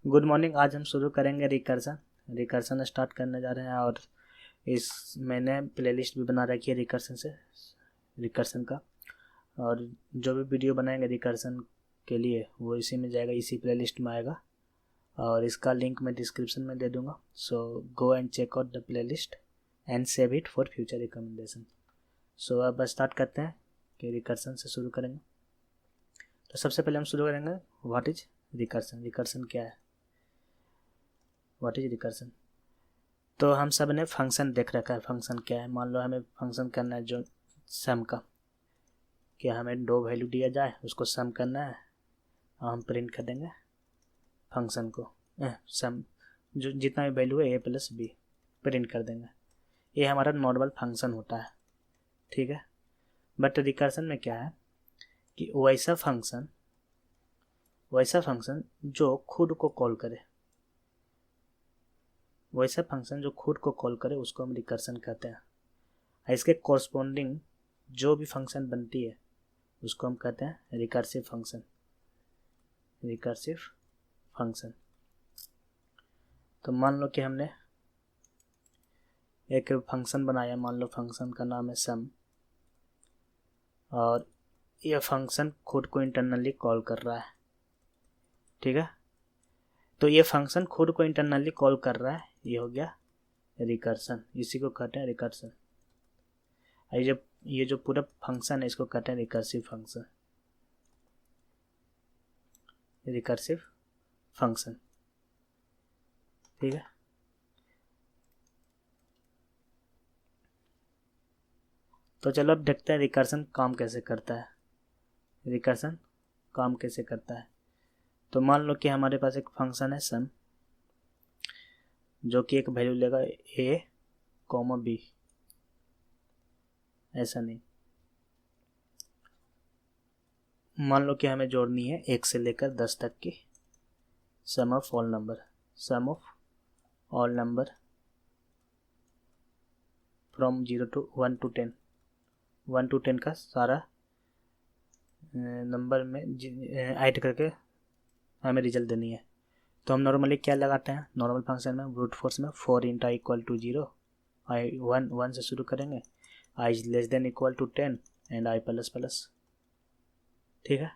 Good morning. आज हम शुरू करेंगे रिकर्सन स्टार्ट करने जा रहे हैं। और मैंने प्लेलिस्ट भी बना रखी है रिकर्सन का। और जो भी वीडियो बनाएंगे रिकर्सन के लिए वो इसी में जाएगा, इसी प्लेलिस्ट में आएगा। और इसका लिंक मैं डिस्क्रिप्शन में दे दूँगा। So go and check out the playlist and save it for future recommendation. So अब स्टार्ट करते हैं कि रिकर्सन से शुरू करेंगे। तो सबसे पहले हम शुरू करेंगे व्हाट इज रिकर्सन। रिकर्सन क्या है? What is recursion? तो हम सब ने फंक्शन देख रखा है। फंक्शन क्या है? मान लो हमें फंक्शन करना है जो सम का, कि हमें दो वैल्यू दिया जाए, उसको सम करना है और हम प्रिंट कर देंगे फंक्शन को। सम जो जितना भी वैल्यू है a प्लस बी प्रिंट कर देंगे। ये हमारा नॉर्मल फंक्शन होता है, ठीक है। बट रिकर्सन में क्या है कि वैसा फंक्शन जो खुद को कॉल करे, वैसा फंक्शन जो खुद को कॉल करे उसको हम रिकर्सन कहते हैं। इसके कॉरस्पॉन्डिंग जो भी फंक्शन बनती है उसको हम कहते हैं रिकर्सिव फंक्शन। तो मान लो कि हमने एक फंक्शन बनाया, मान लो फंक्शन का नाम है सम, और यह फंक्शन खुद को इंटरनली कॉल कर रहा है, ठीक है। तो ये फंक्शन खुद को इंटरनली कॉल कर रहा है, ये हो गया रिकर्सन। इसी को कहते हैं रिकर्सन। ये जो पूरा फंक्शन है इसको कहते हैं रिकर्सिव फंक्शन, ठीक है। तो चलो अब देखते हैं रिकर्सन काम कैसे करता है। तो मान लो कि हमारे पास एक फंक्शन है सम, जो कि एक वैल्यू लेगा a, b। ऐसा नहीं, मान लो कि हमें जोड़नी है 1 से लेकर 10 तक की sum of all number from 0 to 1 to 10, 1 to 10 का सारा नंबर में ऐड करके हमें रिजल्ट देनी है। तो हम नॉर्मली क्या लगाते हैं नॉर्मल फंक्शन में, ब्रूट फोर्स में 4 × i = 0, i 1 से शुरू करेंगे, i <= 10 एंड i ++, ठीक है।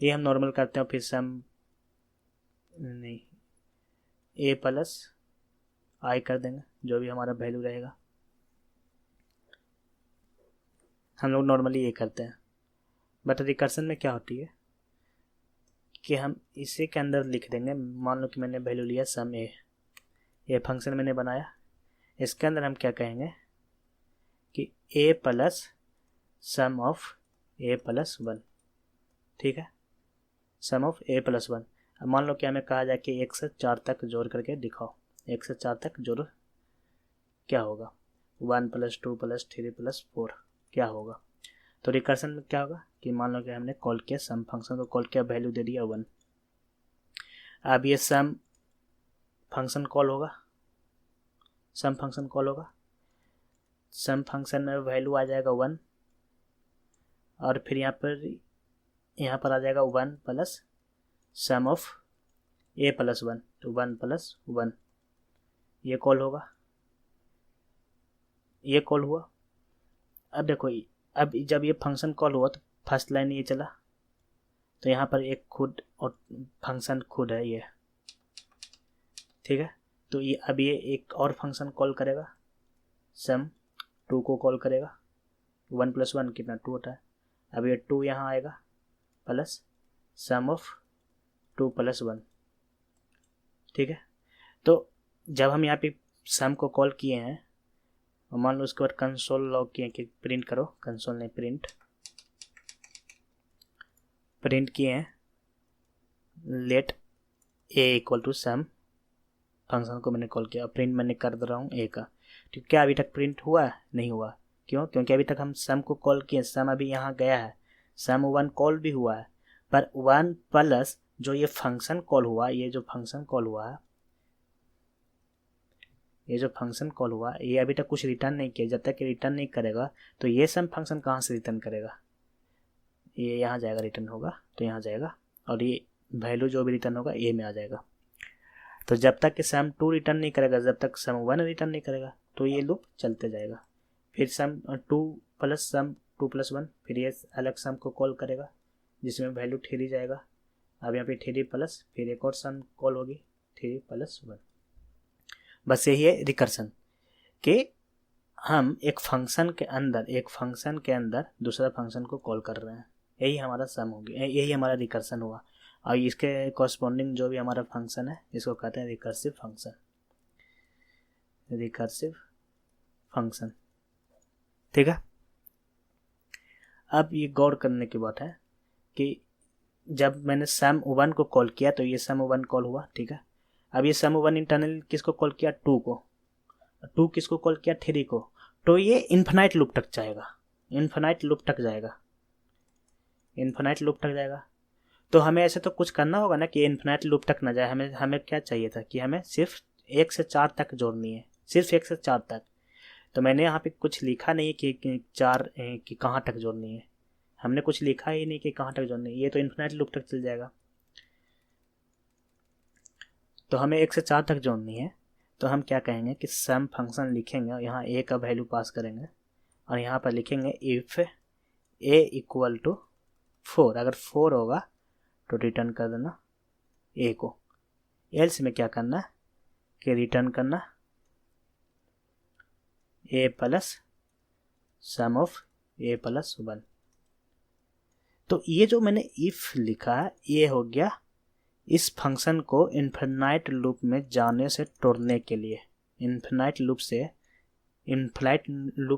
ये हम नॉर्मल करते हैं। फिर सम नहीं, a + i कर देंगे, जो भी हमारा वैल्यू रहेगा। हम लोग नॉर्मली ये करते हैं। बट रिकर्सन में क्या होती है कि हम इसी के अंदर लिख देंगे। मान लो कि मैंने वैल्यू लिया सम a, ये फंक्शन मैंने बनाया, इसके अंदर हम क्या कहेंगे कि a + सम ऑफ a + 1, ठीक है। सम ऑफ a + 1। अब मान लो कि हमें कहा जाए कि 1 से 4 तक जोड़ करके दिखाओ। 1 से 4 तक जोड़ क्या होगा? 1 + 2 + 3 + 4 क्या होगा? तो रिकर्सन में क्या होगा कि मान लो कि हमने कॉल किया सम फंक्शन को, कॉल किया, वैल्यू दे दिया 1। अब ये सम फंक्शन कॉल होगा, सम फंक्शन में वैल्यू आ जाएगा 1, और फिर यहाँ पर आ जाएगा 1 + सम ऑफ a + 1, तो 1 + 1 ये कॉल होगा, ये कॉल हुआ। अब देखो, अब जब ये फंक्शन कॉल हुआ तो फर्स्ट लाइन ये चला, तो यहाँ पर एक खुद और फंक्शन खुद है ये, ठीक है। तो ये अब ये एक और फंक्शन कॉल करेगा, सम 2 को कॉल करेगा। 1 + 1 कितना? 2 होता है। अब ये 2 यहाँ आएगा प्लस सम ऑफ 2 + 1, ठीक है। तो जब हम यहाँ पे सम को कॉल किए हैं और मान लो उसके बाद कंसोल लॉग किए कि प्रिंट करो, कंसोल ने प्रिंट किए हैं लेट a = सम, फंक्शन को मैंने कॉल किया, प्रिंट मैंने कर दे रहा हूँ a का। तो क्या अभी तक प्रिंट हुआ? नहीं हुआ। क्यों? क्योंकि अभी तक हम सम को कॉल किए, सम अभी यहाँ गया है, सम 1 कॉल भी हुआ है, पर 1 प्लस जो ये फंक्शन कॉल हुआ, ये जो फंक्शन कॉल हुआ ये अभी तक कुछ रिटर्न नहीं किया। जब तक ये रिटर्न नहीं करेगा तो ये सम फंक्शन कहाँ से रिटर्न करेगा? ये यहाँ जाएगा, रिटर्न होगा तो यहाँ जाएगा, और ये वैल्यू जो भी रिटर्न होगा ए में आ जाएगा। तो जब तक कि सम 2 रिटर्न नहीं करेगा, जब तक सम 1 रिटर्न नहीं करेगा, तो ये लूप चलते जाएगा। फिर सम 2 प्लस सम 2 प्लस 1, फिर ये अलग सम को कॉल करेगा जिसमें वैल्यू 3 जाएगा। अब यहाँ पे 3 प्लस फिर एक और सम कॉल होगी 3 प्लस 1। बस यही है रिकर्सन कि हम एक फंक्शन के अंदर दूसरा फंक्शन को कॉल कर रहे हैं। यही हमारा सम होगी, यही हमारा रिकर्सन हुआ। और इसके कॉरस्पॉन्डिंग जो भी हमारा फंक्शन है इसको कहते हैं रिकर्सिव फंक्शन। ठीक है। अब ये गौर करने की बात है कि जब मैंने सम 1 को कॉल किया तो ये सम 1 कॉल हुआ। ठीक है। अब ये सम 1 इंटरनल किसको कॉल किया, 2 को। 2 किसको कॉल किया, 3 को। तो ये इन्फिनाइट लूप तक जाएगा। तो हमें ऐसे तो कुछ करना होगा ना कि इन्फिनाइट लूप तक ना जाए। हमें क्या चाहिए था कि हमें सिर्फ 1 से 4 तक जोड़नी है, सिर्फ 1 से 4 तक। तो मैंने यहाँ पे कुछ लिखा नहीं कि 4 कि कहाँ तक जोड़नी है। हमने कुछ लिखा ही नहीं कि कहाँ तक जोड़नी है। ये तो इन्फिनाइट लूप तक चल जाएगा। तो हमें 1 से 4 तक जोड़नी है। तो हम क्या कहेंगे कि सम फंक्शन लिखेंगे, यहाँ ए का वैल्यू पास करेंगे और यहाँ पर लिखेंगे इफ़ ए इक्वल टू 4। अगर 4 होगा तो रिटर्न कर देना ए को। एल्स में क्या करना कि रिटर्न करना A plus sum of A plus 1। तो ये जो मैंने इफ लिखा है ये हो गया इस फंक्शन को इन्फिनाइट लूप में जाने से तोड़ने के लिए। इन्फिनाइट लूप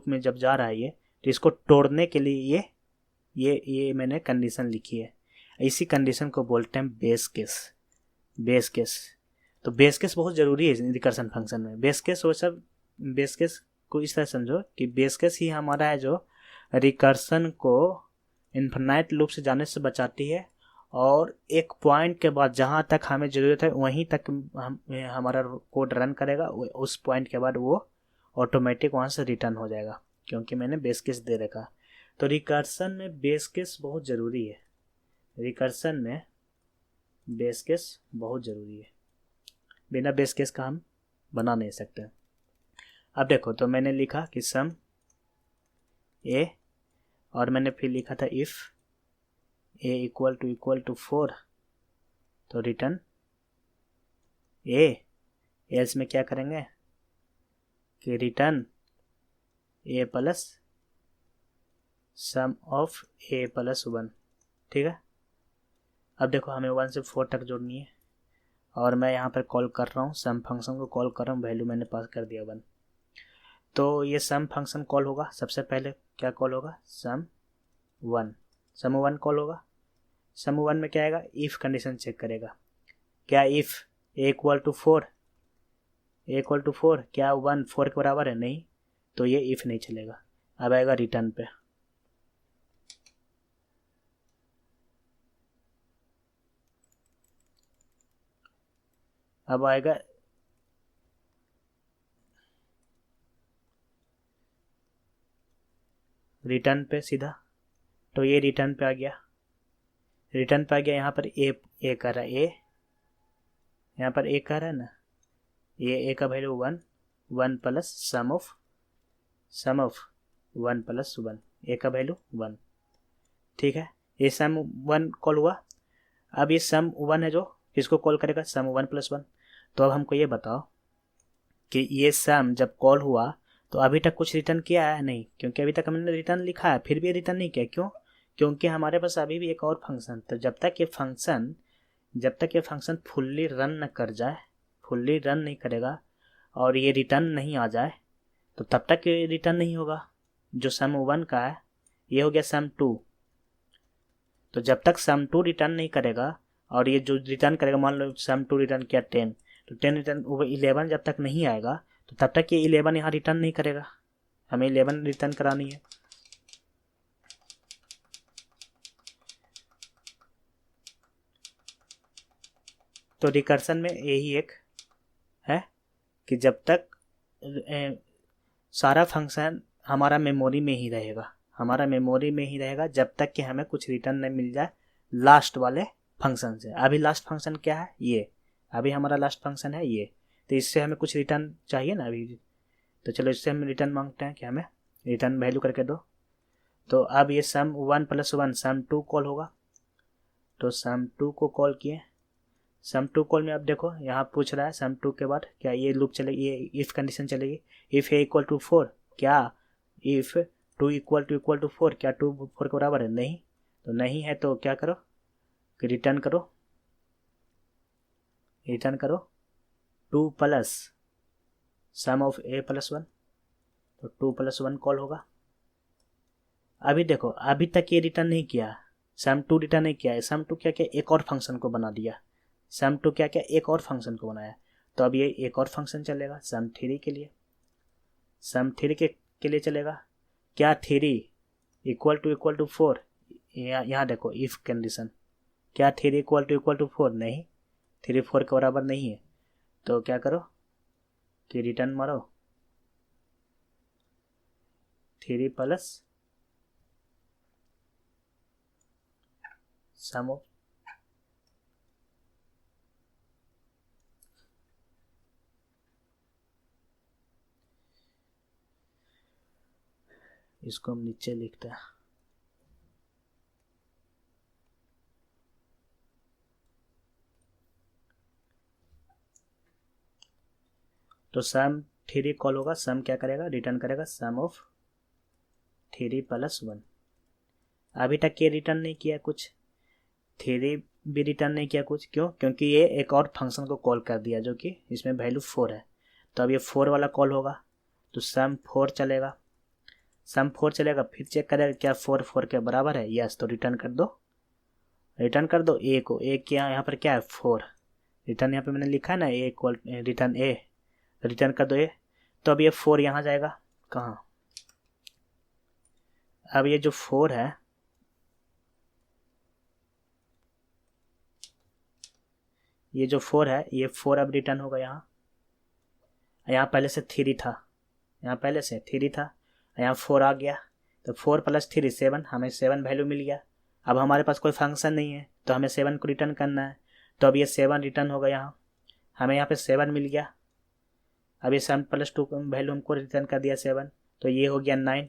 में जब जा रहा है ये, तो इसको तोड़ने के लिए ये मैंने कंडीशन लिखी है। इसी कंडीशन को बोलते हैं बेस केस। तो बेस केस बहुत ज़रूरी है रिकर्सन फंक्शन में। बेस केस को इस तरह समझो कि बेस केस ही हमारा है जो रिकर्सन को इन्फिनाइट लूप से जाने से बचाती है, और एक पॉइंट के बाद जहाँ तक हमें ज़रूरत है वहीं तक हमारा कोड रन करेगा। उस पॉइंट के बाद वो ऑटोमेटिक वहाँ से रिटर्न हो जाएगा, क्योंकि मैंने बेस केस दे रखा। तो रिकर्सन में बेस केस बहुत ज़रूरी है। बिना बेस केस का हम बना नहीं सकते। अब देखो, तो मैंने लिखा कि सम ए, और मैंने फिर लिखा था इफ़ ए इक्वल टू 4 तो रिटर्न ए। एल्स में क्या करेंगे कि return A plus sum of A plus 1। ठीक है। अब देखो हमें 1 से 4 तक जोड़नी है, और मैं यहाँ पर कॉल कर रहा हूँ सम फंक्शन को कॉल कर रहा हूँ, वैल्यू मैंने पास कर दिया 1। तो ये सम फंक्शन कॉल होगा। सबसे पहले क्या कॉल होगा, सम 1 कॉल होगा। सम 1 में क्या आएगा, इफ़ कंडीशन चेक करेगा। क्या इफ़ ए इक्वल टू 4 क्या 1 4 के बराबर है, नहीं, तो ये इफ़ नहीं चलेगा। अब आएगा रिटर्न पे। अब आएगा रिटर्न पे सीधा। तो ये रिटर्न पे आ गया। यहाँ पर ए कर रहा है, यहाँ पर ए कर रहा है ना, ये ए का value 1 plus sum of 1 plus 1, ए का वैल्यू 1। ठीक है। ये सम 1 कॉल हुआ। अब ये सम 1 है जो किसको कॉल करेगा, सम 1 प्लस 1। तो अब हमको ये बताओ कि ये सम जब कॉल हुआ तो अभी तक कुछ रिटर्न किया है, नहीं, क्योंकि अभी तक हमने रिटर्न लिखा है, फिर भी रिटर्न नहीं किया। क्यों? क्योंकि हमारे पास अभी भी एक और फंक्शन। तो जब तक ये फंक्शन फुल्ली रन नहीं करेगा और ये रिटर्न नहीं आ जाए, तो तब तक ये रिटर्न नहीं होगा। जो सम 1 का है ये हो गया सम 2। तो जब तक सम 2 रिटर्न नहीं करेगा, और ये जो रिटर्न करेगा, मान लो सम 2 रिटर्न किया 10, तो 10 रिटर्न 11 जब तक नहीं आएगा तो तब तक ये 11 यहाँ रिटर्न नहीं करेगा। हमें 11 रिटर्न करानी है। तो रिकर्सन में यही एक है कि जब तक सारा फंक्शन हमारा मेमोरी में ही रहेगा, जब तक कि हमें कुछ रिटर्न नहीं मिल जाए लास्ट वाले फंक्शन से। अभी लास्ट फंक्शन क्या है, ये अभी हमारा लास्ट फंक्शन है ये, तो इससे हमें कुछ रिटर्न चाहिए ना अभी, तो चलो इससे हम रिटर्न मांगते हैं कि हमें रिटर्न वैल्यू करके दो। तो अब ये सम 1 + 1 सम 2 कॉल होगा, तो सम 2 को कॉल किए। सम 2 कॉल में अब देखो यहाँ पूछ रहा है सम 2 के बाद क्या ये लूप चलेगी, ये इफ़ कंडीशन चलेगी। इफ़ ए इक्वल टू 4, क्या इफ़ 2 इक्वल टू 4, क्या 2 4 के बराबर है, नहीं, तो नहीं है तो क्या करो कि रिटर्न करो 2 प्लस सम ऑफ a + 1, तो 2 + 1 कॉल होगा। अभी देखो अभी तक ये रिटर्न नहीं किया, सम 2 रिटर्न नहीं किया है, सम 2 क्या क्या एक और फंक्शन को बना दिया, सम 2 क्या क्या एक और फंक्शन को बनाया, तो अब ये एक और फंक्शन चलेगा सम 3 के लिए, सम 3 के लिए चलेगा। क्या 3 इक्वल टू 4, यहाँ देखो इफ कंडीशन, क्या 3 इक्वल टू 4, नहीं, 3 4 के बराबर नहीं है, तो क्या करो कि रिटर्न मारो 3 प्लस सम ऑफ, इसको हम नीचे लिखते हैं, तो सम 3 कॉल होगा, सम क्या करेगा रिटर्न करेगा सम ऑफ 3 + 1। अभी तक ये रिटर्न नहीं किया कुछ, 3 भी रिटर्न नहीं किया कुछ, क्यों, क्योंकि ये एक और फंक्शन को कॉल कर दिया जो कि इसमें वैल्यू 4 है, तो अब ये 4 वाला कॉल होगा, तो सम 4 चलेगा, सम 4 चलेगा, फिर चेक करेगा क्या 4 4 के बराबर है, यस, तो रिटर्न कर दो ए को, ए क्या यहाँ पर क्या है 4, रिटर्न यहाँ पे मैंने लिखा है ना ए इक्वल रिटर्न ए, रिटर्न कर दो ए, तो अब ये 4 यहाँ जाएगा कहाँ, अब ये जो 4 है, ये जो 4 है, ये 4 अब रिटर्न होगा यहाँ पहले से 3 था, यहाँ 4 आ गया, तो 4 + 3 7, हमें 7 वैल्यू मिल गया। अब हमारे पास कोई फंक्शन नहीं है तो हमें 7 को रिटर्न करना है, तो अब ये 7 रिटर्न होगा हमें यहाँ पे 7 मिल गया। अब ये 7 + 2 वैल्यू हमको रिटर्न कर दिया 7, तो ये हो गया 9,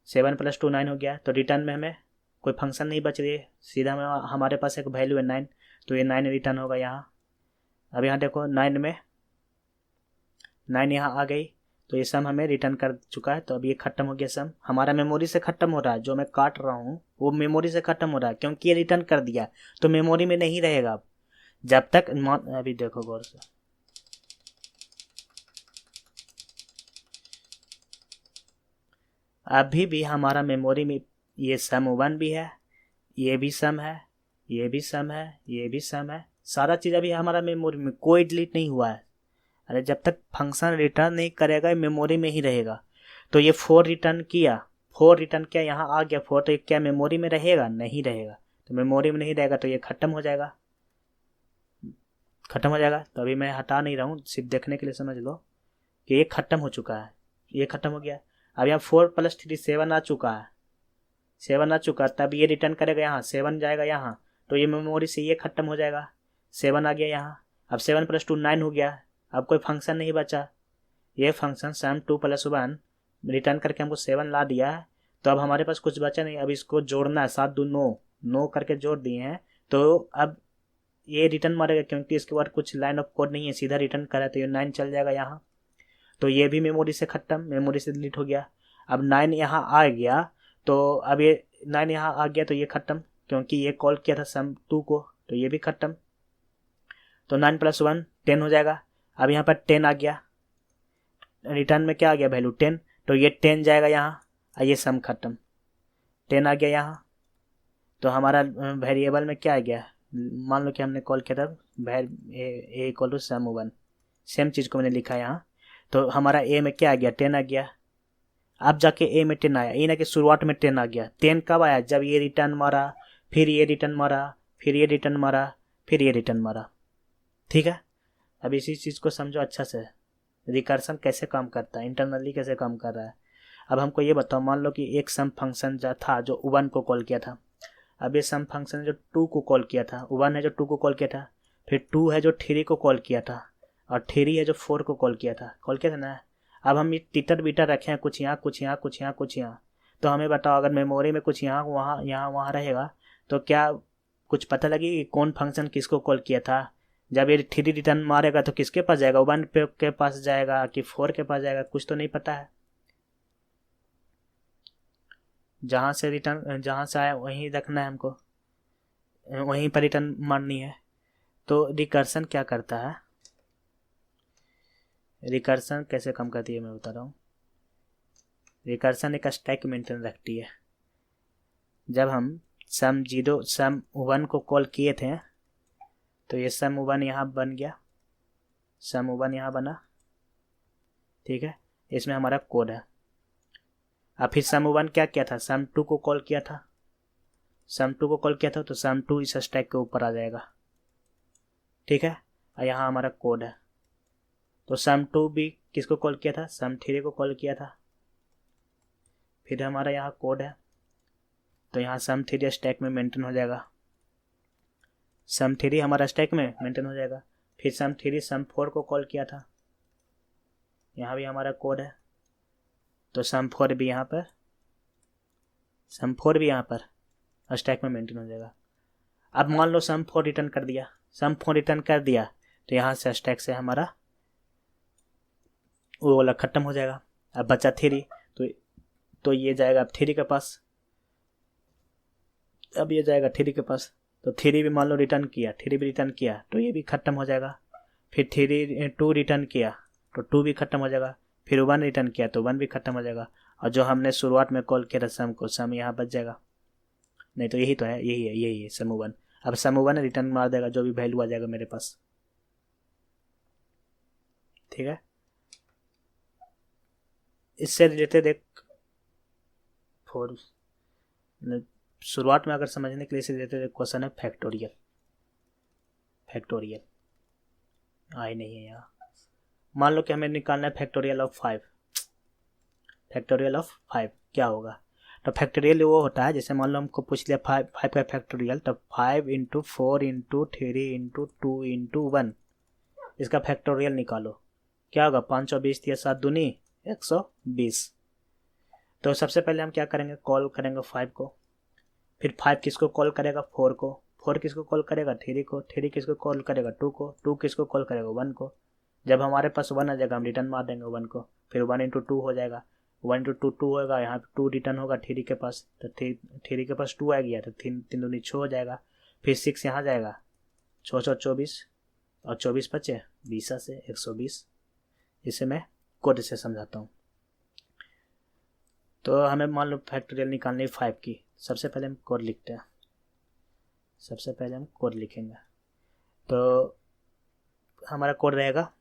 7 + 2 9 हो गया, तो रिटर्न में हमें कोई फंक्शन नहीं बच रही है, सीधा हमारे पास एक वैल्यू है 9, तो ये 9 रिटर्न होगा अब यहाँ देखो 9 में 9 यहाँ आ गई, तो ये सम हमें रिटर्न कर चुका है, तो अब ये खत्म हो गया सम, हमारा मेमोरी से खत्म हो रहा है, जो मैं काट रहा हूँ वो मेमोरी से खत्म हो रहा है, क्योंकि ये रिटर्न कर दिया तो मेमोरी में नहीं रहेगा अब, जब तक अभी देखो गौर से, अभी भी हमारा मेमोरी में ये सम 1 भी है, ये भी सम है, ये भी सम है, ये भी सम है, सारा चीज़ अभी हमारा मेमोरी में, कोई डिलीट नहीं हुआ है। अरे जब तक फंक्शन रिटर्न नहीं करेगा मेमोरी में ही रहेगा, तो ये 4 रिटर्न किया यहाँ आ गया 4, तो ये क्या मेमोरी में रहेगा, नहीं रहेगा, तो मेमोरी में नहीं रहेगा तो ये खत्म हो जाएगा, तो अभी मैं हटा नहीं रहा हूँ, सिर्फ देखने के लिए समझ लो कि ये खत्म हो चुका है, ये खत्म हो गया। अब यहाँ 4 + 3 7 आ चुका है, तब ये रिटर्न करेगा यहाँ 7 जाएगा यहाँ, तो ये मेमोरी से ये खत्म हो जाएगा, 7 आ गया यहाँ, अब 7 + 2 9 हो गया, अब कोई फंक्शन नहीं बचा, ये फंक्शन सम 2 + 1 रिटर्न करके हमको 7 ला दिया है, तो अब हमारे पास कुछ बचा नहीं, अब इसको जोड़ना है, 7 2 9 करके जोड़ दिए हैं, तो अब ये रिटर्न मारेगा, क्योंकि इसके बाद कुछ लाइन ऑफ कोड नहीं है, सीधा रिटर्न करा, तो ये 9 चल जाएगा यहाँ, तो ये भी मेमोरी से खत्म, मेमोरी से डिलीट हो गया। अब 9 यहाँ आ गया, तो अब ये 9 यहाँ आ गया तो ये खत्म, क्योंकि ये कॉल किया था सम 2 को, तो ये भी खत्म, तो 9 + 1 10 हो जाएगा। अब यहाँ पर 10 आ गया, रिटर्न में क्या आ गया वैल्यू 10, तो ये 10 जाएगा यहाँ, ये सम खत्म, 10 आ गया यहाँ, तो हमारा वेरिएबल में क्या आ गया, मान लो कि हमने कॉल किया था ए इक्वल टू सम 1, सेम चीज़ को मैंने लिखा यहाँ, तो हमारा ए में क्या आ गया 10 आ गया, अब जाके ए में 10 आया, ये ना कि शुरुआत में 10 आ गया, 10 कब आया, जब ये रिटर्न मारा, फिर ये रिटर्न मारा, फिर ये रिटर्न मारा, फिर ये रिटर्न मारा, ठीक है। अब इसी चीज़ को समझो अच्छा से, रिकर्सन कैसे काम करता है, इंटरनली कैसे काम कर रहा है। अब हमको ये बताओ, मान लो कि एक सम फंक्शन था जो 1 को कॉल किया था, अब ये सम फंक्शन जो 2 को कॉल किया था, 1 है जो 2 को कॉल किया था, फिर 2 है जो 3 को कॉल किया था, और 3 है जो 4 को कॉल किया था ना। अब हम ये तितर बिटर रखे हैं, कुछ यहाँ कुछ यहाँ कुछ यहाँ कुछ यहाँ। तो हमें बताओ अगर मेमोरी में कुछ यहाँ वहाँ रहेगा तो क्या कुछ पता लगी कि कौन फंक्शन किसको कॉल किया था। जब ये 3 रिटर्न मारेगा तो किसके पास जाएगा, 1 के पास जाएगा कि 4 के पास जाएगा, कुछ तो नहीं पता है। जहाँ से आया वहीं रखना है हमको, वहीं पर रिटर्न मारनी है। तो रिकर्सन क्या करता है, रिकर्सन कैसे कम करती है मैं बता रहा हूँ। रिकर्सन एक स्टैक मेंटेन रखती है। जब हम सम 1 को कॉल किए थे तो ये सम 1 यहाँ बन गया, सम 1 यहाँ बना, ठीक है, इसमें हमारा कोड है। अब फिर सम 1 क्या किया था, सम 2 को कॉल किया था, सम 2 को कॉल किया था तो सम 2 इस स्टैक के ऊपर आ जाएगा, ठीक है। और यहाँ हमारा कोड है। तो सम 2 भी किसको कॉल किया था, सम 3 को कॉल किया था। फिर हमारा यहाँ कोड है, तो यहाँ सम 3 स्टैक में मेंटेन हो जाएगा, सम 3 हमारा स्टैक में मेंटेन हो जाएगा। फिर सम 3 सम 4 को कॉल किया था, यहाँ भी हमारा कोड है, तो सम 4 भी यहाँ पर, सम 4 भी यहाँ पर स्टैक में मेंटेन हो जाएगा। अब मान लो सम 4 रिटर्न कर दिया, सम 4 रिटर्न कर दिया तो यहाँ से स्टैक से हमारा वो वाला ख़त्म हो जाएगा। अब बचा 3, तो ये जाएगा अब 3 के पास, अब ये जाएगा 3 के पास। तो 3 भी मान लो रिटर्न किया, 3 भी रिटर्न किया तो ये भी ख़त्म हो जाएगा। फिर 2 रिटर्न किया तो 2 भी ख़त्म हो जाएगा। फिर 1 रिटर्न किया तो 1 भी ख़त्म हो जाएगा। और जो हमने शुरुआत में कॉल किया था सम को, सम यहाँ बच जाएगा। नहीं तो यही तो है, यही है सम 1। अब सम 1 रिटर्न मार देगा, जो भी वैल्यू आ जाएगा मेरे पास, ठीक है। इससे रिलेटेड एक शुरुआत में अगर समझने के लिए इससे रिलेटेड एक क्वेश्चन है फैक्टोरियल। फैक्टोरियल आई नहीं है यहाँ। मान लो कि हमें निकालना है फैक्टोरियल ऑफ 5। फैक्टोरियल ऑफ 5 क्या होगा, तो फैक्टोरियल वो होता है, जैसे मान लो हमको पूछ लिया 5 का फैक्टोरियल, तो 5 × 4 × 3 × 2 × 1, इसका फैक्टोरियल निकालो। क्या होगा, 520 या 7 दूनी 120। तो सबसे पहले हम क्या करेंगे, कॉल करेंगे 5 को। फिर 5 किसको कॉल करेगा, 4 को। 4 किसको कॉल करेगा, 3 को। 3 किसको कॉल करेगा, 2 को। 2 किसको कॉल करेगा, 1 को। जब हमारे पास 1 आ जाएगा हम रिटर्न मार देंगे 1 को। फिर 1 × 2 हो जाएगा, 1 × 2 2 होगा, यहाँ पे 2 रिटर्न होगा 3 के पास, तो 3 के पास 2 आ गया तो 3 दूनी 6 हो जाएगा। फिर 6 यहाँ जाएगा, 6 6 24 और 24 बचे 20 से 120। इसे मैं कोड से समझाता हूँ। तो हमें मान लो फैक्टोरियल निकालनी है 5 की। सबसे पहले हम कोड लिखते हैं, सबसे पहले हम कोड लिखेंगे। तो हमारा कोड रहेगा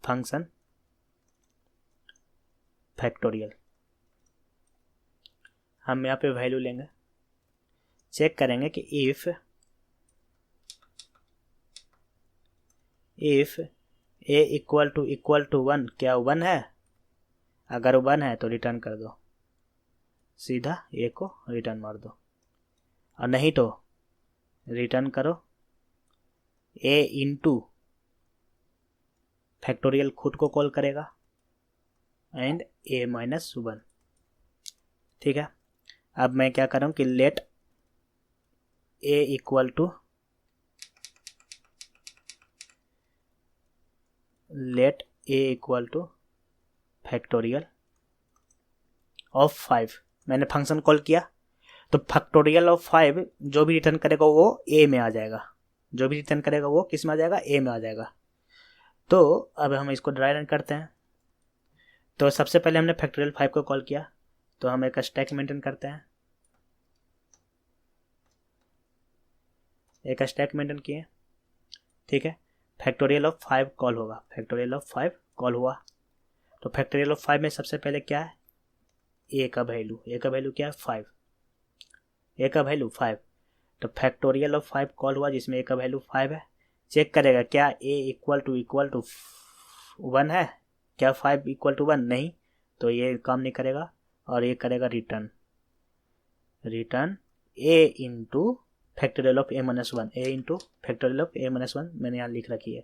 फंक्शन फैक्टोरियल। हम यहाँ पे वैल्यू लेंगे, चेक करेंगे कि इफ a इक्वल टू 1, क्या 1 है। अगर 1 है तो रिटर्न कर दो, सीधा a को रिटर्न मार दो, और नहीं तो रिटर्न करो a × फैक्टोरियल खुद को कॉल करेगा एंड a - 1, ठीक है। अब मैं क्या कर रहा हूँ कि let a equal to factorial of 5। मैंने फंक्शन कॉल किया तो फैक्टोरियल ऑफ 5 जो भी रिटर्न करेगा वो a में आ जाएगा, जो भी रिटर्न करेगा वो किस में आ जाएगा, a में आ जाएगा। तो अब हम इसको ड्राई रन करते हैं। तो सबसे पहले हमने फैक्टोरियल 5 को कॉल किया, तो हम एक स्टैक मेंटेन करते हैं, एक स्टैक मेंटेन किए, ठीक है। फैक्टोरियल ऑफ 5 कॉल होगा, फैक्टोरियल ऑफ 5 कॉल हुआ। तो फैक्टोरियल ऑफ 5 में सबसे पहले क्या है, a का वैल्यू क्या है 5, a का वैल्यू 5। तो फैक्टोरियल ऑफ 5 कॉल हुआ जिसमें a का वैल्यू 5 है। चेक करेगा क्या a इक्वल टू 1 है, क्या 5 = 1, नहीं, तो ये काम नहीं करेगा और ये करेगा return A into factorial of A minus one, A into factorial of A minus one मैंने यहाँ लिख रखी है।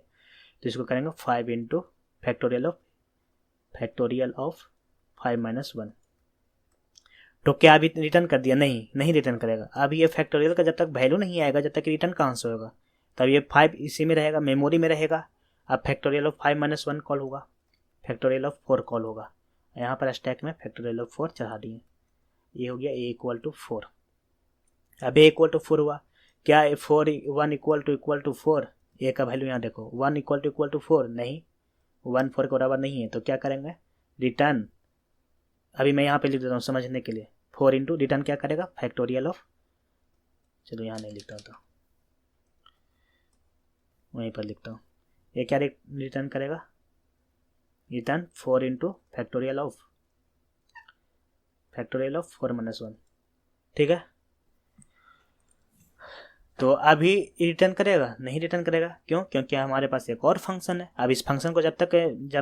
तो इसको करेंगे 5 into factorial of 5 minus one. तो क्या अभी रिटर्न कर दिया? नहीं रिटर्न करेगा। अब ये फैक्टोरियल का जब तक वैल्यू नहीं आएगा, जब तक रिटर्न कहाँ से होगा? तब ये 5 इसी में रहेगा, मेमोरी में रहेगा। अब factorial of 5 minus one call होगा, फैक्टोरियल ऑफ 4 कॉल होगा। यहाँ पर स्टैक में फैक्टोरियल ऑफ 4 चढ़ा दिए। ये हो गया ए इक्वल टू 4। अब ए इक्वल टू 4 हुआ। क्या 1 इक्वल टू 4? ए का वैल्यू यहाँ देखो, 1 इक्वल टू 4 नहीं, 1 4 के बराबर नहीं है। तो क्या करेंगे? रिटर्न, अभी मैं यहाँ पे लिख देता हूँ समझने के लिए। 4 इंटू रिटर्न क्या करेगा? फैक्टोरियल ऑफ, चलो यहाँ नहीं लिखता तो वहीं पर लिखता हूँ। ये क्या रिटर्न करेगा? Return 4 into factorial of 4 minus 1। ठीक है, तो अभी रिटर्न करेगा? नहीं रिटर्न करेगा। क्यों? क्योंकि हमारे पास एक और फंक्शन है। अब इस फंक्शन को जब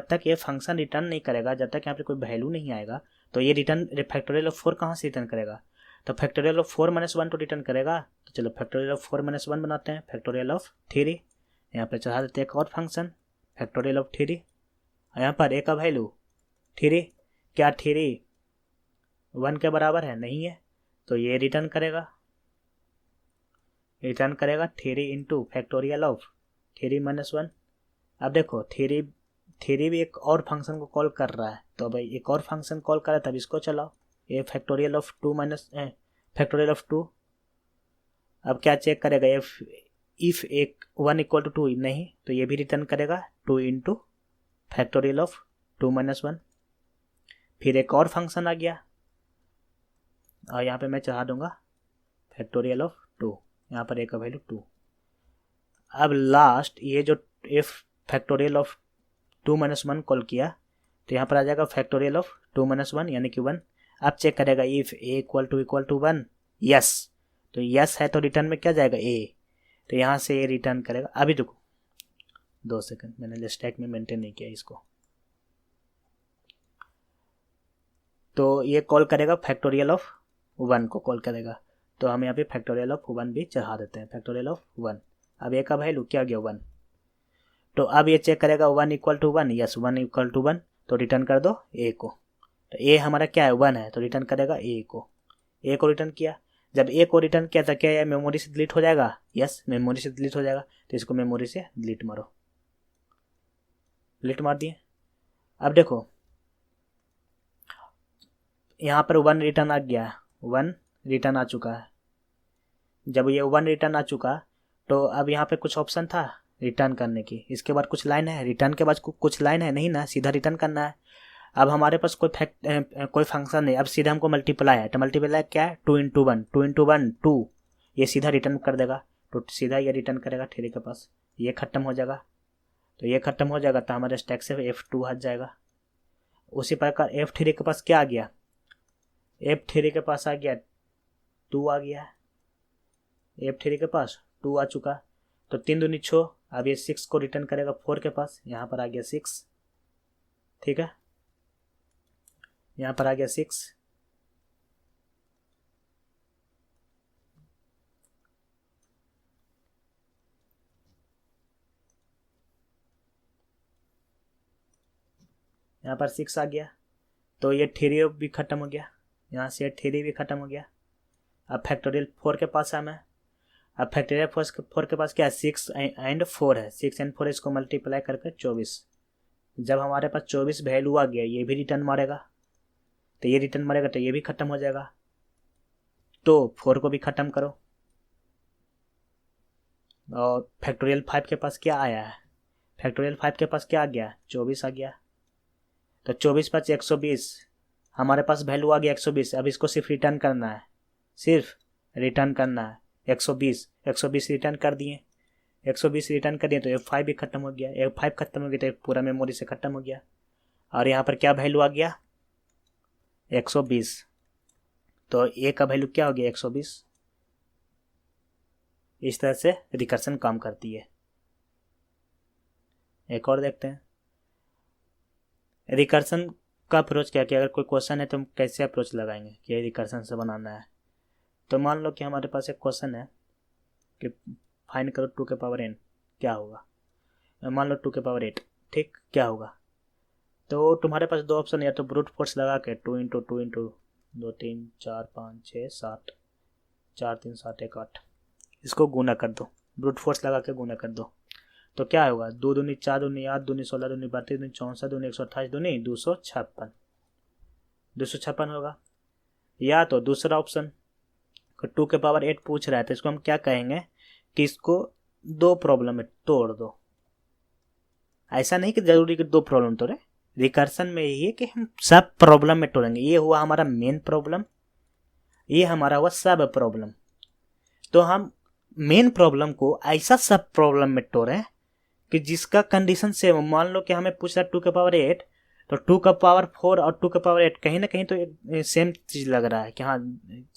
तक ये फंक्शन रिटर्न नहीं करेगा, जब तक यहाँ पे कोई वैल्यू नहीं आएगा, तो ये रिटर्न फैक्टोरियल ऑफ 4 कहाँ से रिटर्न करेगा? तो फैक्टोरियल ऑफ 4 माइनस 1 तो रिटर्न करेगा। तो चलो फैक्टोरियल ऑफ 4 माइनस 1 बनाते हैं। फैक्टोरियल ऑफ 3 यहाँ पर चढ़ा देते हैं एक और फंक्शन फैक्टोरियल ऑफ 3। यहाँ पर ए का वैल्यू 3, क्या 3 1 के बराबर है? नहीं है। तो ये रिटर्न करेगा 3 इंटू फैक्टोरियल ऑफ 3 माइनस 1। अब देखो 3 भी एक और फंक्शन को कॉल कर रहा है, तो भाई एक और फंक्शन कॉल कर रहा है, तब इसको चलाओ। ये factorial of 2 minus factorial of 2। अब क्या चेक करेगा? इफ एक 1 इक्वल टू 2 नहीं, तो ये भी रिटर्न करेगा 2 इंटू फैक्टोरियल ऑफ 2 माइनस 1। फिर एक और फंक्शन आ गया और यहाँ पे मैं चढ़ा दूंगा फैक्टोरियल ऑफ 2, यहाँ पर ए का वैल्यू 2। अब लास्ट ये जो F factorial of 2 minus 1 call किया, तो यहाँ पर आ जाएगा फैक्टोरियल ऑफ 2 माइनस 1 यानी कि 1। अब चेक करेगा if A equal to 1, yes, तो यस है तो रिटर्न में क्या जाएगा? ए। तो यहाँ से ए रिटर्न करेगा। अभी देखो 2 सेकंड, मैंने स्टैक में मेंटेन नहीं किया इसको। तो ये कॉल करेगा फैक्टोरियल ऑफ 1 को कॉल करेगा। तो हम यहाँ पे फैक्टोरियल ऑफ 1 भी चढ़ा देते हैं, फैक्टोरियल ऑफ 1। अब ए का वैल्यू क्या गया? 1। तो अब ये चेक करेगा 1 equal to 1, yes 1 equal to 1, तो रिटर्न कर दो ए को। तो ए हमारा क्या है? 1 है, तो रिटर्न करेगा ए को। ए को रिटर्न किया। जब ए को रिटर्न किया तो क्या ये मेमोरी से डिलीट हो जाएगा? यस, मेमोरी से डिलीट हो जाएगा। तो इसको मेमोरी से डिलीट मारो, डिलीट मार दिए। अब देखो यहाँ पर 1 रिटर्न आ गया, 1 रिटर्न आ चुका है। जब ये 1 रिटर्न आ चुका, तो अब यहाँ पे कुछ ऑप्शन था रिटर्न करने की, इसके बाद कुछ लाइन है, रिटर्न के बाद कुछ लाइन है नहीं ना, सीधा रिटर्न करना है। अब हमारे पास कोई फंक्शन नहीं, अब सीधा हमको मल्टीप्लाई है। तो मल्टीप्लाई क्या है? 2 इंटू 1, 2, ये सीधा रिटर्न कर देगा। तो सीधा ये रिटर्न करेगा 3 के पास, ये खत्म हो जाएगा। तो ये खत्म हो जाएगा तो हमारे स्टैक से F2 हट जाएगा। उसी प्रकार F3 के पास क्या आ गया? F3 के पास आ गया 2 आ गया है, F3 के पास 2 आ चुका। तो 3 दूनी 6, अब ये 6 को रिटर्न करेगा 4 के पास, यहाँ पर आ गया 6। ठीक है, यहाँ पर आ गया 6। यहाँ पर 6 आ गया। तो ये 3 भी खत्म हो गया, यहाँ से 3 भी खत्म हो गया। अब फैक्टोरियल 4 के पास है मैं। अब फैक्टोरियल 4 के पास क्या है? 6 एंड 4 है, 6 एंड 4 इसको मल्टीप्लाई करके 24। जब हमारे पास 24 वैल्यू आ गया, ये भी रिटर्न मारेगा। तो ये रिटर्न मारेगा तो ये भी खत्म हो जाएगा। तो 4 को भी खत्म करो। और फैक्टोरियल 5 के पास क्या आया है? फैक्टोरियल 5 के पास क्या आ गया? 24 आ गया। तो 24 + 120, हमारे पास वैल्यू आ गया 120। अब इसको सिर्फ रिटर्न करना है, सिर्फ रिटर्न करना है 120। 120 रिटर्न कर दिए, 120 रिटर्न कर दिए तो F5 भी खत्म हो गया। F5 खत्म हो गया तो पूरा मेमोरी से खत्म हो गया। और यहाँ पर क्या वैल्यू आ गया? 120। तो ए का वैल्यू क्या हो गया? 120। इस तरह से रिकर्सन काम करती है। एक और देखते हैं रिकर्सन का अप्रोच क्या किया। अगर कोई क्वेश्चन है तो हम कैसे अप्रोच लगाएंगे कि रिकर्सन से बनाना है। तो मान लो कि हमारे पास एक क्वेश्चन है कि फाइंड करो 2 के पावर n, क्या होगा। मान लो 2 के पावर 8, ठीक, क्या होगा। तो तुम्हारे पास दो ऑप्शन, या तो ब्रूट फोर्स लगा के 2 इंटू 2 इंटू 2 3 4 5 6 7, 4 3 7 1 8, इसको गुना कर दो, ब्रूट फोर्स लगा के गुना कर दो। तो क्या होगा, 2 दूनी 4 दूनी 8 दूनी 16 दूनी 32 दूनी 64 दूनी 128 दूनी 256, 256 होगा। या तो दूसरा ऑप्शन, 2 के पावर 8 पूछ रहा है, तो इसको हम क्या कहेंगे कि इसको दो प्रॉब्लम में तोड़ दो। ऐसा नहीं कि जरूरी कि दो प्रॉब्लम तोड़े, रिकर्सन में यही है कि हम सब प्रॉब्लम में तोड़ेंगे। ये हुआ हमारा मेन प्रॉब्लम, ये हमारा हुआ सब प्रॉब्लम। तो हम मेन प्रॉब्लम को ऐसा सब प्रॉब्लम में तोड़ें कि जिसका कंडीशन सेम, मान लो कि हमें पूछ रहा है 2 के पावर 8, तो 2 का पावर 4 और 2 का पावर 8 कहीं ना कहीं तो सेम चीज़ लग रहा है कि हाँ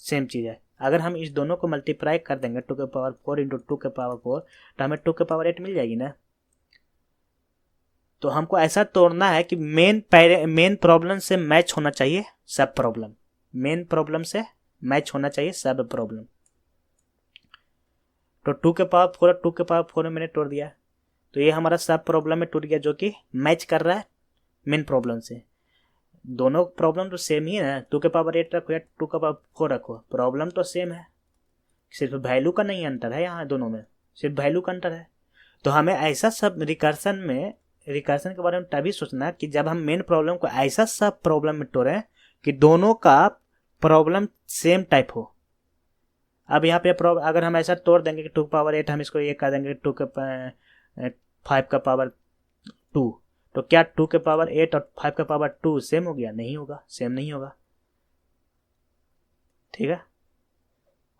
सेम चीज़ है। अगर हम इस दोनों को मल्टीप्लाई कर देंगे 2 के पावर 4 इंटू 2 के पावर 4, तो हमें 2 के पावर 8 मिल जाएगी ना। तो हमको ऐसा तोड़ना है कि मेन प्रॉब्लम से मैच होना चाहिए सब प्रॉब्लम, मेन प्रॉब्लम से मैच होना चाहिए सब प्रॉब्लम। तो 2 के पावर 4 और 2 के पावर 4 में मैंने तोड़ दिया, तो ये हमारा सब प्रॉब्लम में टूट गया जो कि मैच कर रहा है मेन प्रॉब्लम से। दोनों प्रॉब्लम तो सेम ही है, 2 के पावर 8 रखो या 2 का पावर 4 रखो, प्रॉब्लम तो सेम है, सिर्फ वैल्यू का नहीं अंतर है, यहाँ दोनों में सिर्फ वैल्यू का अंतर है। तो हमें ऐसा सब रिकर्सन के बारे में तभी सोचना कि जब हम मेन प्रॉब्लम को ऐसा सब प्रॉब्लम में तोड़ें कि दोनों का प्रॉब्लम सेम टाइप हो। अब यहाँ पे अगर हम ऐसा तोड़ देंगे कि 2 पावर 8, हम इसको ये कर देंगे 2 के 5 का पावर 2, तो क्या 2 के पावर 8 और 5 का पावर 2 सेम हो गया? नहीं होगा, सेम नहीं होगा, ठीक है।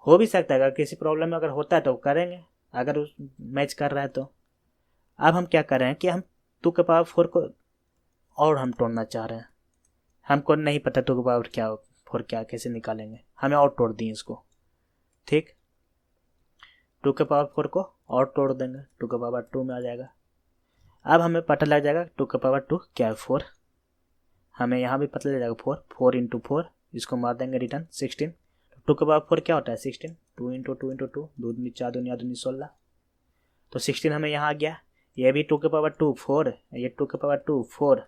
हो भी सकता है, अगर किसी प्रॉब्लम में अगर होता है तो करेंगे, अगर उस मैच कर रहा है तो। अब हम क्या कर रहे हैं कि हम 2 के पावर 4 को और हम तोड़ना चाह रहे हैं, हमको नहीं पता 2 के पावर क्या 4 क्या कैसे निकालेंगे, हमें और तोड़ दिए इसको, ठीक। 2 के पावर 4 को और तोड़ देंगे, 2 के पावर 2 में आ जाएगा। अब हमें पता लग जाएगा 2 के पावर 2 क्या है 4, हमें यहाँ भी पता लग जाएगा 4 इंटू 4, इसको मार देंगे रिटर्न 16। 2 के पावर 4 क्या होता है 16, 2 इंटू 2 इंटू 2, 2 दूनी 4 दूनी 8 दूनी 16, तो 16 हमें यहाँ आ गया। ये भी 2 के पावर 2 4, ये 2 के पावर 2 4,